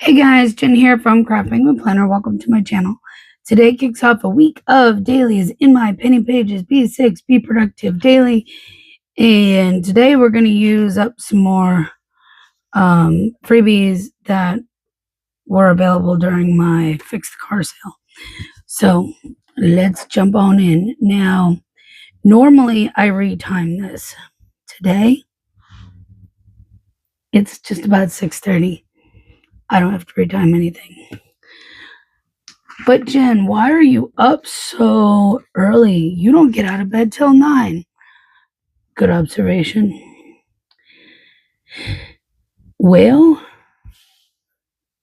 Hey guys, Jen here from Cheerful Planner. Welcome to my channel. Today kicks off a week of dailies in my penny pages. B6, Be Productive Daily. And today we're going to use up some more freebies that were available during my Fix the Car sale. So let's jump on in. Now, normally I retime this. Today, it's just about 6:30. I don't have to retime anything. But Jen, why are you up so early? You don't get out of bed till 9. Good observation. Well,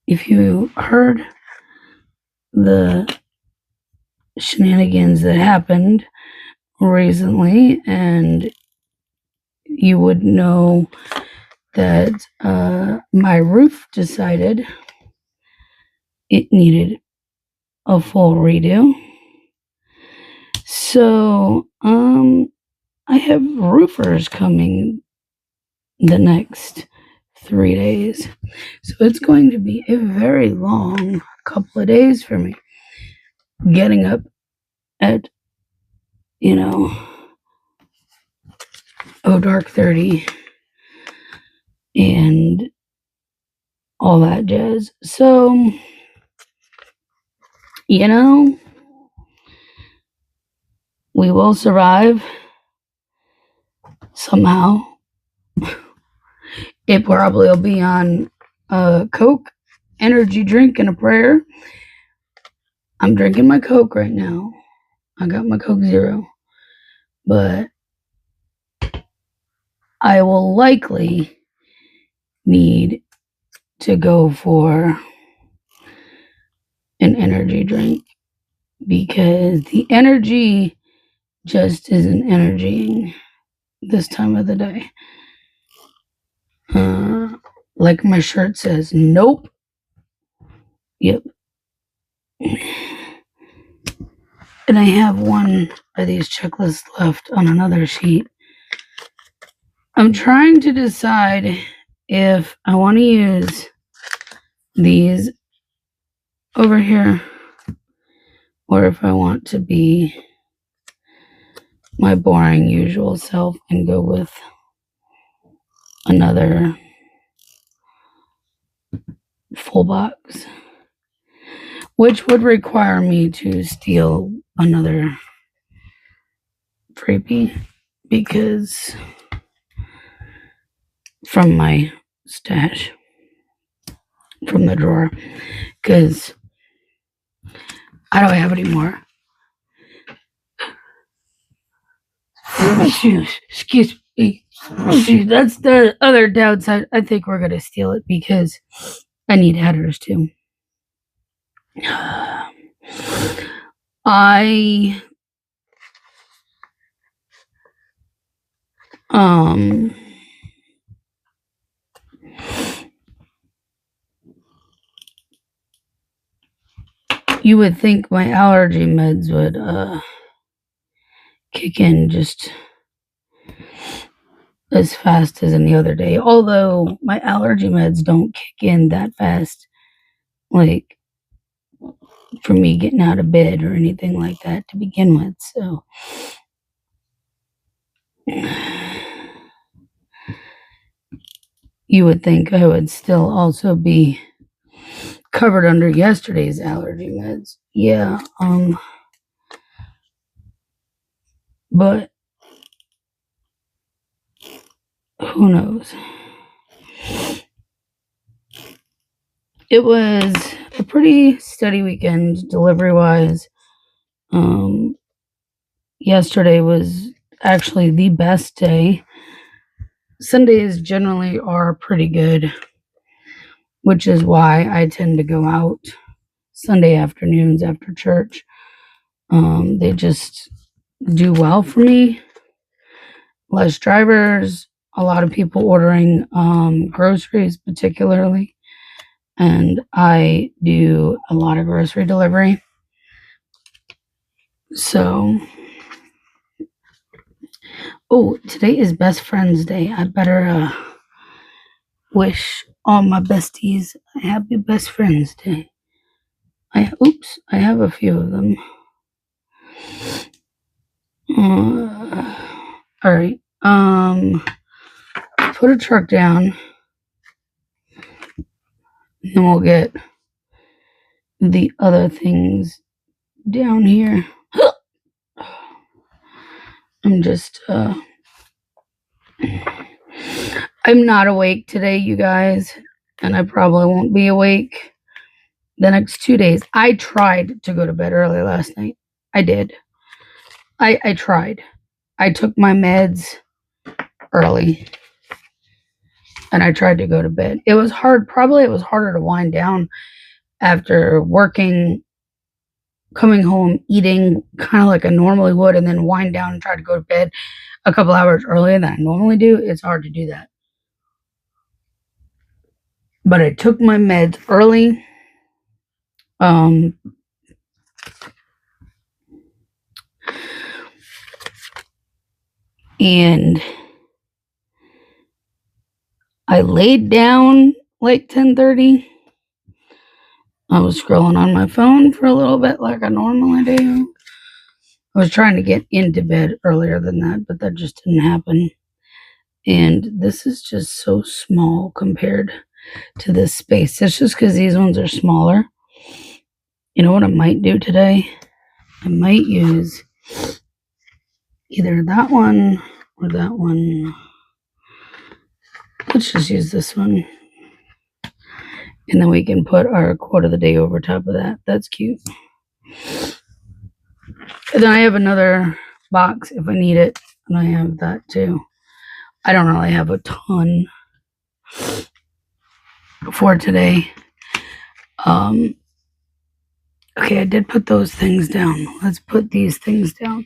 if you heard the shenanigans that happened recently, and you would know that my roof decided it needed a full redo. So, I have roofers coming the next 3 days. So it's going to be a very long couple of days for me. Getting up at, dark 30 and all that jazz. So, we will survive somehow. It probably will be on a Coke, energy drink, and a prayer. I'm drinking my Coke right now. I got my Coke Zero. But I will likely need to go for an energy drink because the energy just isn't energying this time of the day. Like my shirt says, nope. Yep. And I have one of these checklists left on another sheet. I'm trying to decide if I want to use these over here or if I want to be my boring usual self and go with another full box, which would require me to steal another freebie because from my stash, from the drawer, because I don't have any more. Excuse me. That's the other downside. I think we're gonna steal it because I need headers too. You would think my allergy meds would kick in just as fast as any other day, although my allergy meds don't kick in that fast, like for me getting out of bed or anything like that to begin with. So you would think I would still also be covered under yesterday's allergy meds. Yeah, but who knows? It was a pretty steady weekend delivery-wise. Yesterday was actually the best day. Sundays generally are pretty good, which is why I tend to go out Sunday afternoons after church. They just do well for me. Less drivers, a lot of people ordering groceries particularly, and I do a lot of grocery delivery. So, today is Best Friends Day. I better wish all my besties Happy Best Friends Day. I have a few of them. All right. Put a truck down, and then we'll get the other things down here. I'm just I'm not awake today, you guys, and I probably won't be awake the next 2 days. I tried to go to bed early last night. I did. I tried. I took my meds early and I tried to go to bed. It was hard. Probably it was harder to wind down after working, coming home, eating kind of like I normally would, and then wind down and try to go to bed a couple hours earlier than I normally do. It's hard to do that. But I took my meds early. And I laid down like 10:30. I was scrolling on my phone for a little bit like I normally do. I was trying to get into bed earlier than that, but that just didn't happen. And this is just so small compared to this space. It's just because these ones are smaller. You know what I might do today? I might use either that one or that one. Let's just use this one. And then we can put our quote of the day over top of that. That's cute. And then I have another box if I need it. And I have that too. I don't really have a ton for today. Okay, I did put those things down. Let's put these things down.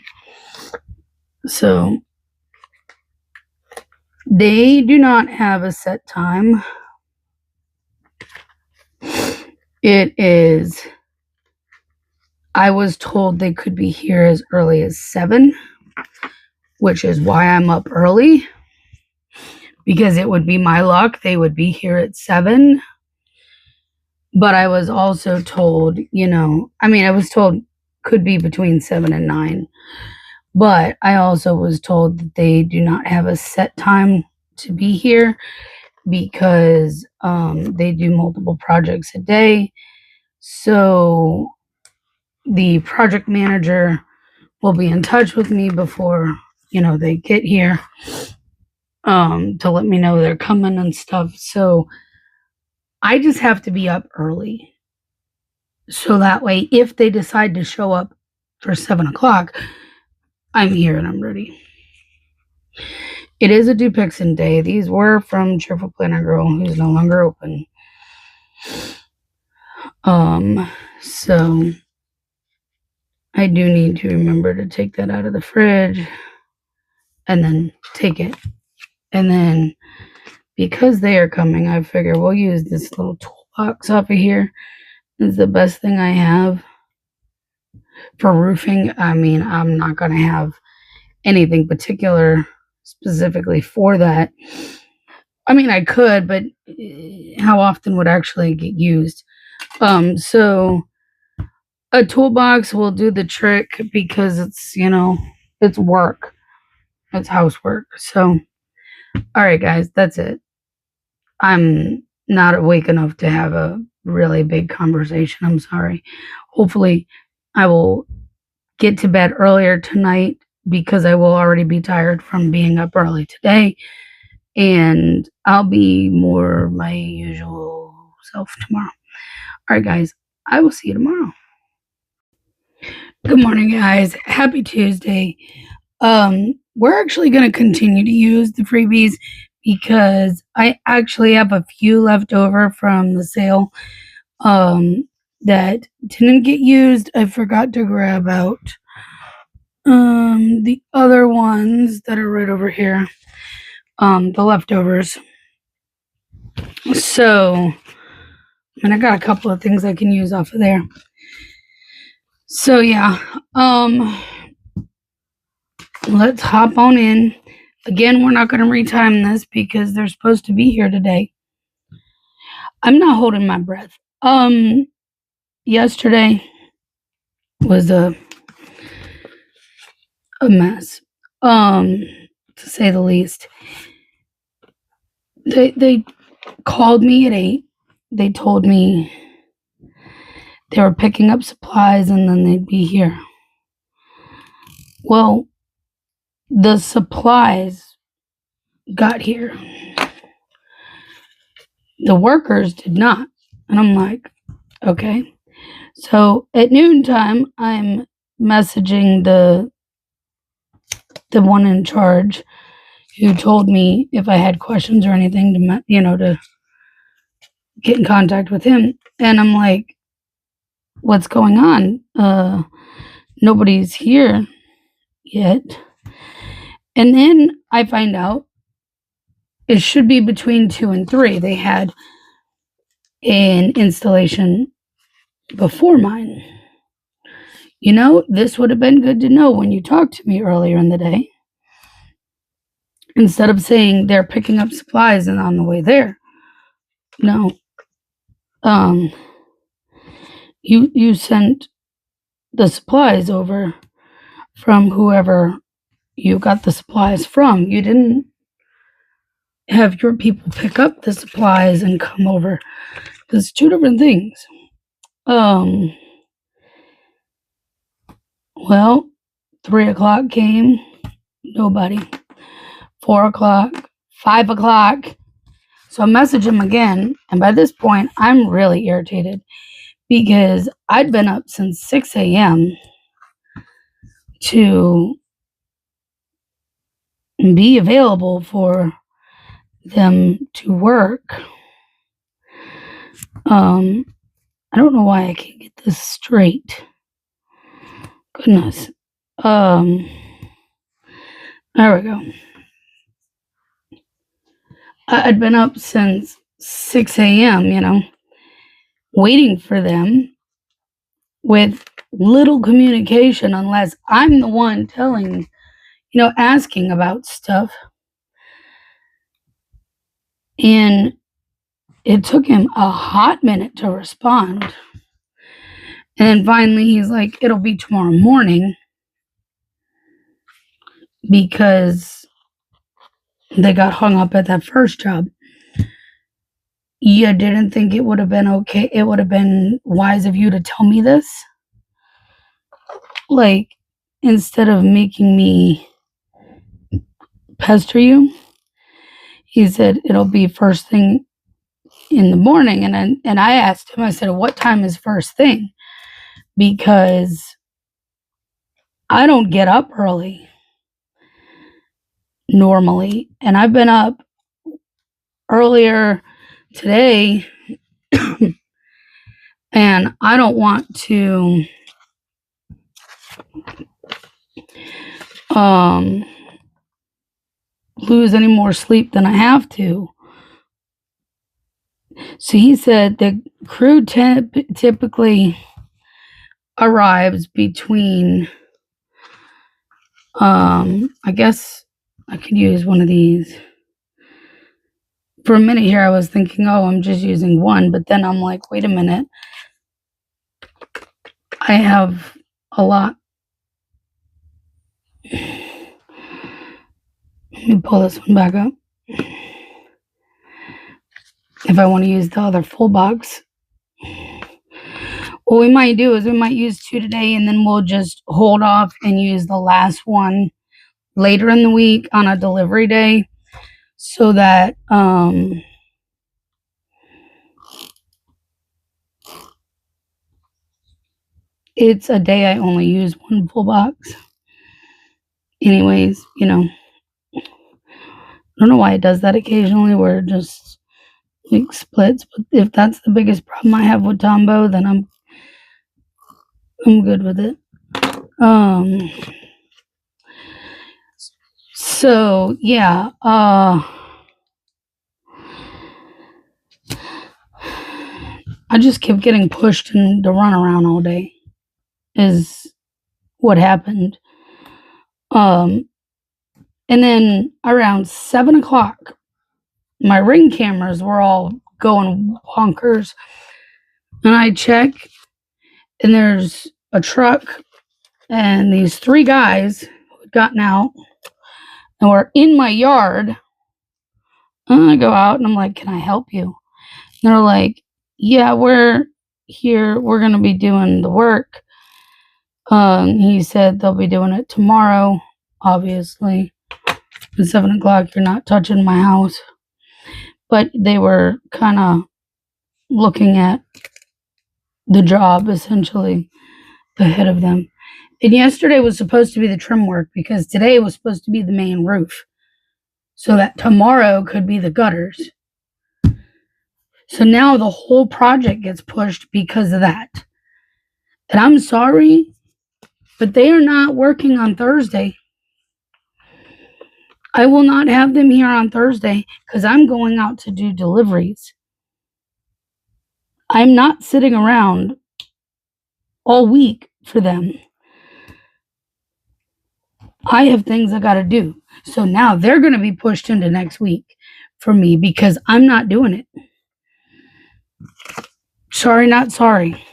So they do not have a set time. It is, I was told they could be here as early as 7, which is why I'm up early, because it would be my luck. They would be here at 7. But I was also told, I was told could be between 7 and 9. But I also was told that they do not have a set time to be here because they do multiple projects a day. So the project manager will be in touch with me before, they get here to let me know they're coming and stuff. So I just have to be up early. So that way, if they decide to show up for 7 o'clock, I'm here and I'm ready. It is a Dupixent day. These were from Cheerful Planner Girl, who's no longer open. So I do need to remember to take that out of the fridge and then take it. And then because they are coming, I figure we'll use this little toolbox off of here. It's the best thing I have for roofing. I'm not going to have anything particular specifically for that. I could, but how often would actually get used? So a toolbox will do the trick because it's, it's work. It's housework. So, all right, guys, that's it. I'm not awake enough to have a really big conversation. I'm sorry. Hopefully, I will get to bed earlier tonight because I will already be tired from being up early today. And I'll be more my usual self tomorrow. All right, guys, I will see you tomorrow. Good morning, guys. Happy Tuesday. We're actually going to continue to use the freebies because I actually have a few left over from the sale that didn't get used. I forgot to grab out the other ones that are right over here, the leftovers. So, and I got a couple of things I can use off of there. So yeah, let's hop on in. Again, we're not going to retime this because they're supposed to be here today. I'm not holding my breath. Yesterday was a mess, to say the least. They called me at 8. They told me they were picking up supplies and then they'd be here. Well, the supplies got here. The workers did not. And I'm like, okay. So at noontime, I'm messaging the one in charge who told me if I had questions or anything to get in contact with him. And I'm like, what's going on? Nobody's here yet. And then I find out it should be between 2 and 3. They had an installation before mine. This would have been good to know when you talked to me earlier in the day. Instead of saying they're picking up supplies and on the way there. No. You sent the supplies over from whoever you got the supplies from. You didn't have your people pick up the supplies and come over. It's 2 different things. Well, 3 o'clock came, nobody. 4 o'clock, 5 o'clock. So I message him again, and by this point, I'm really irritated because I'd been up since 6 a.m. to be available for them to work. I don't know why I can't get this straight. Goodness. There we go. I'd been up since 6 a.m., waiting for them with little communication unless I'm the one telling, asking about stuff. And it took him a hot minute to respond. And then finally he's like, it'll be tomorrow morning because they got hung up at that first job. You didn't think it would have been okay? It would have been wise of you to tell me this? Like, instead of making me pester you, he said it'll be first thing in the morning. And I asked him, I said, what time is first thing? Because I don't get up early normally. And I've been up earlier today and I don't want to lose any more sleep than I have to. So he said the crew typically arrives between, I guess I could use one of these. For a minute here, I was thinking, oh, I'm just using one. But then I'm like, wait a minute. I have a lot. Let me pull this one back up. If I want to use the other full box. What we might do is we might use 2 today and then we'll just hold off and use the last one later in the week on a delivery day so that it's a day I only use 1 full box. Anyways, I don't know why it does that occasionally where it just like splits, but if that's the biggest problem I have with Tombow, then I'm good with it. So yeah, I just kept getting pushed and to run around all day is what happened. And then around 7 o'clock, my Ring cameras were all going bonkers. And I check, and there's a truck, and these 3 guys had gotten out and were in my yard. And I go out, and I'm like, can I help you? And they're like, yeah, we're here. We're going to be doing the work. He said they'll be doing it tomorrow, obviously. At 7 o'clock, you're not touching my house. But they were kind of looking at the job, essentially, ahead of them. And yesterday was supposed to be the trim work because today was supposed to be the main roof. So that tomorrow could be the gutters. So now the whole project gets pushed because of that. And I'm sorry, but they are not working on Thursday. I will not have them here on Thursday because I'm going out to do deliveries. I'm not sitting around all week for them. I have things I got to do. So now they're going to be pushed into next week for me because I'm not doing it. Sorry, not sorry.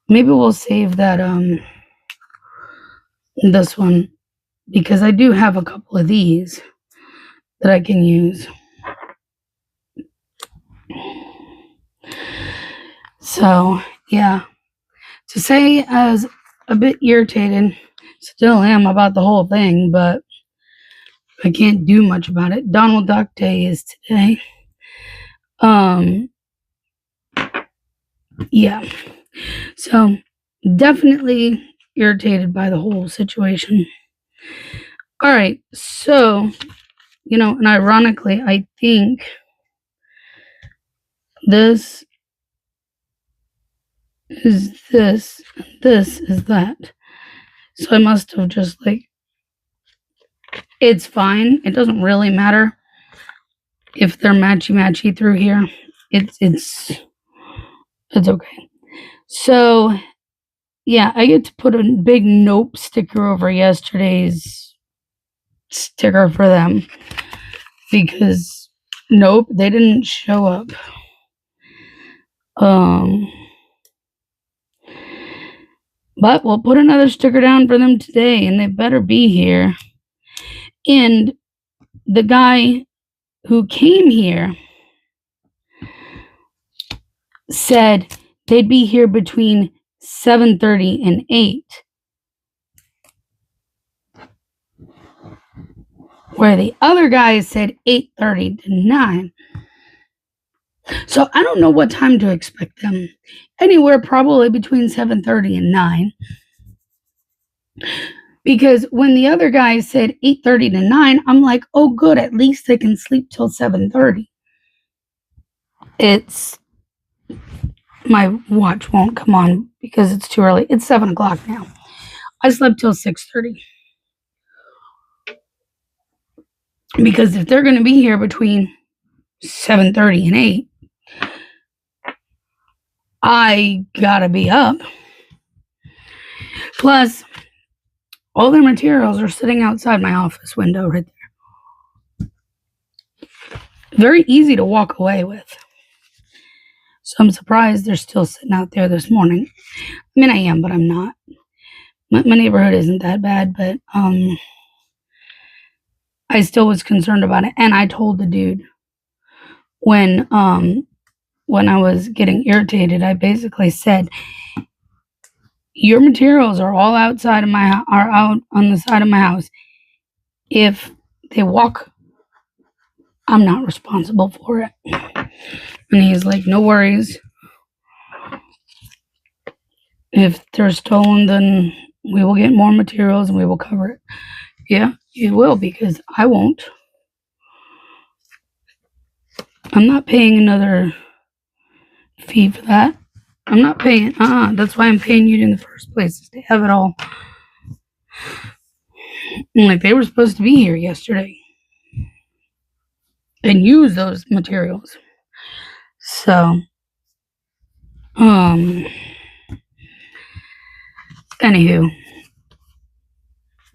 Maybe we'll save that, this one, because I do have a couple of these that I can use. So, yeah. To say I was a bit irritated, still am about the whole thing, but I can't do much about it. Donald Duck Day is today. Yeah. So, definitely irritated by the whole situation. All right. So, and ironically, I think this is this is that. So I must have just it's fine. It doesn't really matter if they're matchy through here. It's okay. So yeah, I get to put a big nope sticker over yesterday's sticker for them because nope, they didn't show up. But we'll put another sticker down for them today, and they better be here. And the guy who came here said they'd be here between 7:30 and 8. Where the other guy said 8:30 to 9. So I don't know what time to expect them. Anywhere probably between 7:30 and 9. Because when the other guy said 8:30 to 9, I'm like, oh good, at least they can sleep till 7:30. My watch won't come on because it's too early. It's 7 o'clock now. I slept till 6:30. Because if they're going to be here between 7:30 and 8, I gotta be up. Plus, all their materials are sitting outside my office window right there. Very easy to walk away with. So I'm surprised they're still sitting out there this morning. I mean, I am, but I'm not. My neighborhood isn't that bad, but I still was concerned about it. And I told the dude when I was getting irritated, I basically said, your materials are all out on the side of my house. If they walk, I'm not responsible for it. And he's like, no worries. If they're stolen, then we will get more materials and we will cover it. Yeah, you will, because I won't. I'm not paying another fee for that. I'm not paying. That's why I'm paying you in the first place, is to have it all. And they were supposed to be here yesterday and use those materials. So, anywho,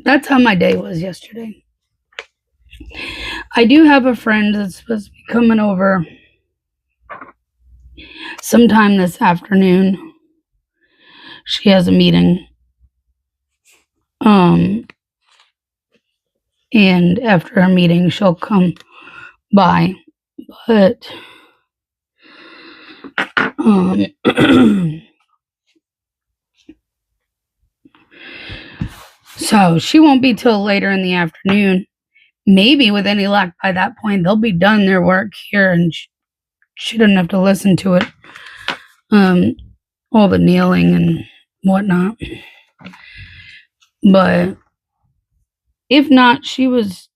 that's how my day was yesterday. I do have a friend that's supposed to be coming over sometime this afternoon. She has a meeting. And after her meeting, she'll come by. But so she won't be till later in the afternoon. Maybe with any luck, by that point, they'll be done their work here, and she doesn't have to listen to it. All the kneeling and whatnot. But if not, she was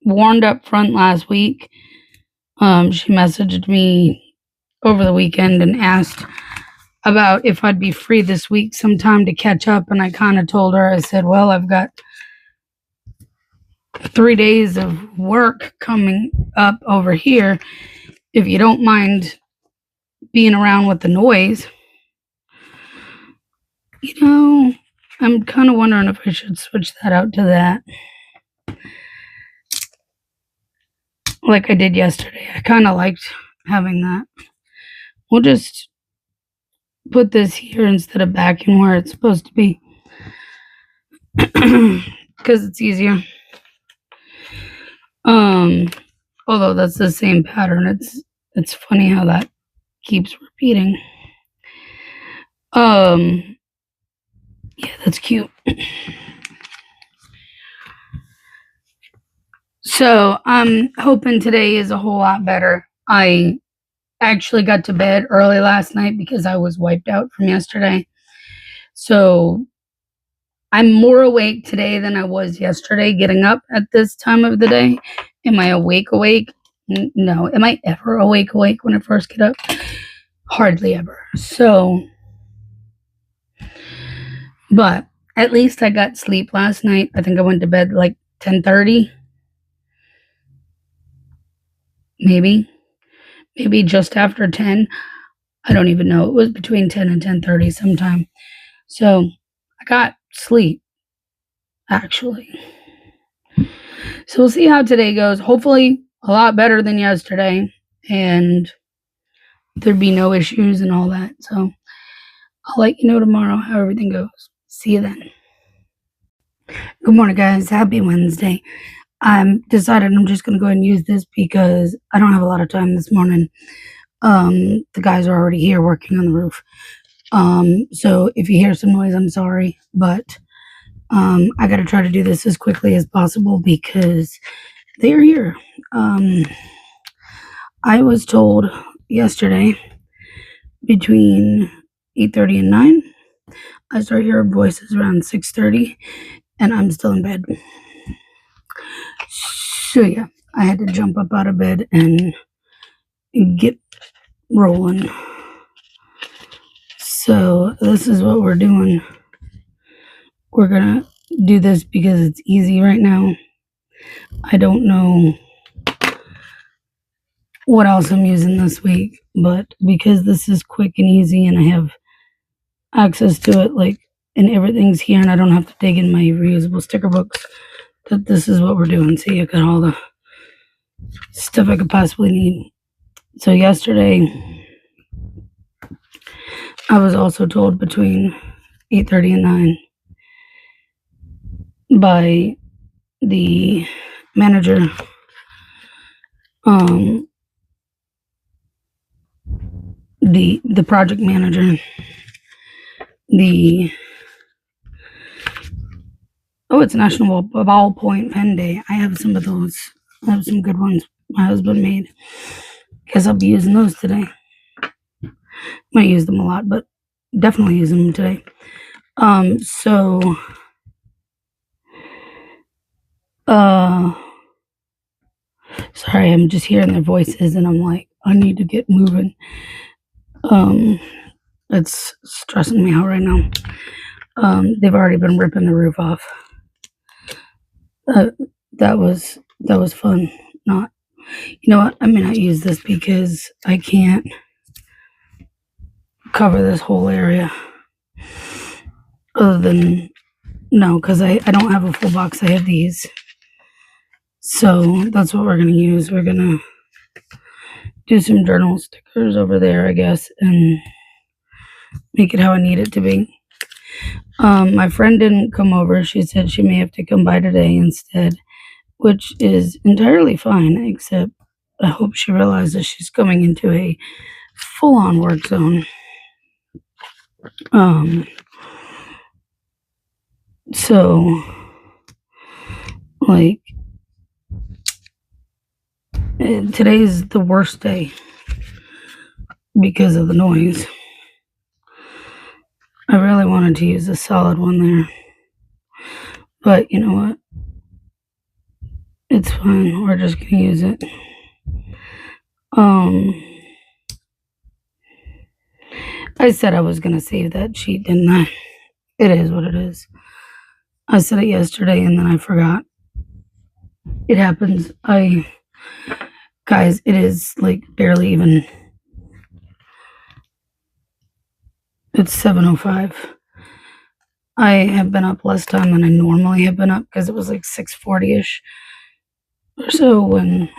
warned up front last week. She messaged me over the weekend and asked about if I'd be free this week sometime to catch up, and I kind of told her, I said, well, I've got 3 days of work coming up over here. If you don't mind being around with the noise, I'm kind of wondering if I should switch that out to that. Like I did yesterday. I kind of liked having that. We'll just put this here instead of back in where it's supposed to be. Because it's easier. Although that's the same pattern. It's funny how that keeps repeating. Yeah, that's cute. So I'm hoping today is a whole lot better. I actually got to bed early last night because I was wiped out from yesterday. So I'm more awake today than I was yesterday getting up at this time of the day. Am I awake? No. Am I ever awake when I first get up? Hardly ever. So, but at least I got sleep last night. I think I went to bed like 10:30. Maybe just after 10. I don't even know. It was between 10 and 10:30 sometime. So I got sleep, actually. So we'll see how today goes. Hopefully a lot better than yesterday, and there'd be no issues and all that. So I'll let you know tomorrow how everything goes. See you then. Good morning, guys. Happy Wednesday. I'm decided I'm just going to go ahead and use this because I don't have a lot of time this morning. The guys are already here working on the roof. So if you hear some noise, I'm sorry, but I got to try to do this as quickly as possible because they are here. I was told yesterday between 8:30 and 9. I start hearing voices around 6:30, and I'm still in bed. So yeah, I had to jump up out of bed and get rolling. So this is what we're doing. We're gonna do this because it's easy right now. I don't know what else I'm using this week, but because this is quick and easy and I have access to it, and everything's here and I don't have to dig in my reusable sticker books, that this is what we're doing. See, I got all the stuff I could possibly need. So yesterday, I was also told between 8:30 and 9 by the manager, the project manager, it's National Ballpoint Pen Day. I have some of those. I have some good ones my husband made. Guess I'll be using those today. Might use them a lot, but definitely use them today. Sorry, I'm just hearing their voices and I'm like, I need to get moving. It's stressing me out right now. They've already been ripping the roof off. That was fun. Not, you know what? I may not use this because I can't cover this whole area. Other than, no, because I don't have a full box. I have these. So that's what we're going to use. We're going to do some journal stickers over there, I guess, and make it how I need it to be. My friend didn't come over. She said she may have to come by today instead, which is entirely fine, except I hope she realizes she's coming into a full-on work zone. So, like, today's the worst day because of the noise. I really wanted to use a solid one there, but you know what? It's fine. We're just gonna use it. I said I was gonna save that sheet, didn't I? It is what it is. I said it yesterday and then I forgot. It happens. Guys, it is like barely even. It's 7:05. I have been up less time than I normally have been up because it was like 6:40ish or so when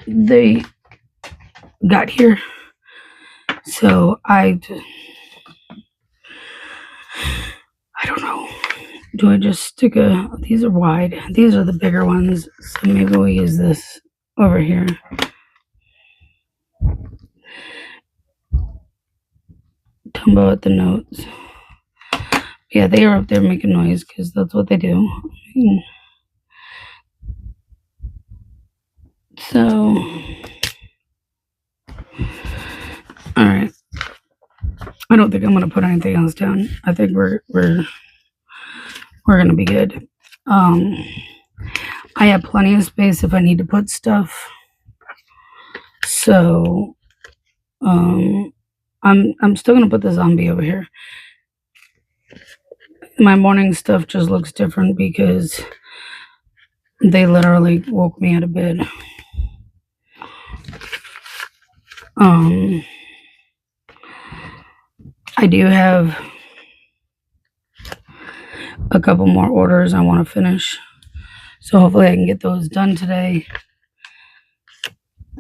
they got here. So I don't know. Do I just stick these are wide. These are the bigger ones. So maybe we'll use this over here. Tumbo at the notes. Yeah, they are up there making noise because that's what they do. So, all right. I don't think I'm gonna put anything else down. I think we're gonna be good. I have plenty of space if I need to put stuff. So, I'm still gonna put the zombie over here. My morning stuff just looks different because they literally woke me out of bed. I do have a couple more orders I want to finish, so hopefully I can get those done today.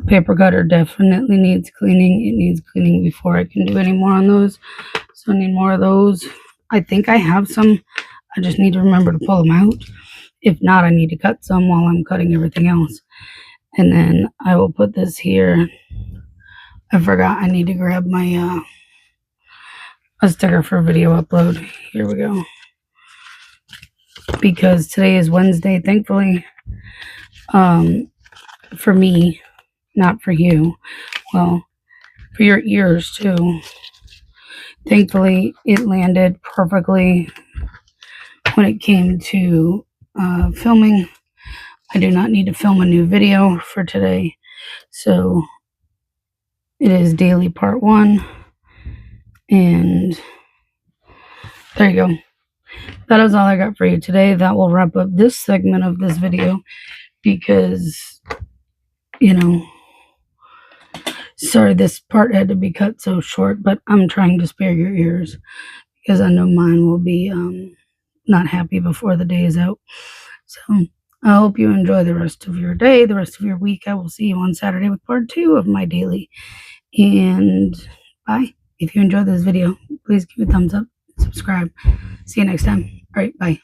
Paper cutter definitely needs cleaning. It needs cleaning before I can do any more on those, so I need more of those. I think I have some. I just need to remember to pull them out. If not, I need to cut some while I'm cutting everything else. And then I will put this here. I forgot I need to grab my a sticker for video upload. Here we go. Because today is Wednesday, thankfully. For me, not for you. Well, for your ears too. Thankfully, it landed perfectly when it came to filming. I do not need to film a new video for today. So it is daily part 1. And there you go. That is all I got for you today. That will wrap up this segment of this video because, you know, sorry this part had to be cut so short, but I'm trying to spare your ears because I know mine will be not happy before the day is out. So I hope you enjoy the rest of your day, the rest of your week. I will see you on Saturday with part 2 of my daily. And bye. If you enjoyed this video, please give it a thumbs up, subscribe. See you next time. All right, bye.